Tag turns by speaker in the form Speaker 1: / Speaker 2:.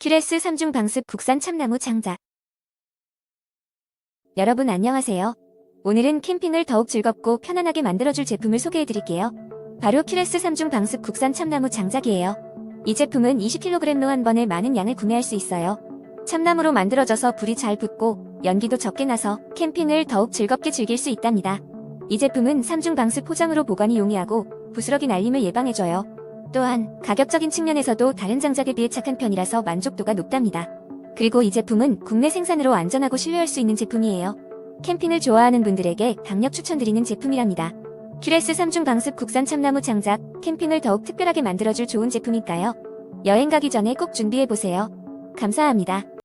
Speaker 1: 큐레스 3중 방습 국산 참나무 장작. 여러분 안녕하세요. 오늘은 캠핑을 더욱 즐겁고 편안하게 만들어줄 제품을 소개해드릴게요. 바로 큐레스 3중 방습 국산 참나무 장작이에요. 이 제품은 20kg로 한 번에 많은 양을 구매할 수 있어요. 참나무로 만들어져서 불이 잘 붙고 연기도 적게 나서 캠핑을 더욱 즐겁게 즐길 수 있답니다. 이 제품은 3중 방습 포장으로 보관이 용이하고 부스러기 날림을 예방해줘요. 또한 가격적인 측면에서도 다른 장작에 비해 착한 편이라서 만족도가 높답니다. 그리고 이 제품은 국내 생산으로 안전하고 신뢰할 수 있는 제품이에요. 캠핑을 좋아하는 분들에게 강력 추천드리는 제품이랍니다. 큐레스 3중 방습 국산 참나무 장작, 캠핑을 더욱 특별하게 만들어줄 좋은 제품이니까요. 여행 가기 전에 꼭 준비해보세요. 감사합니다.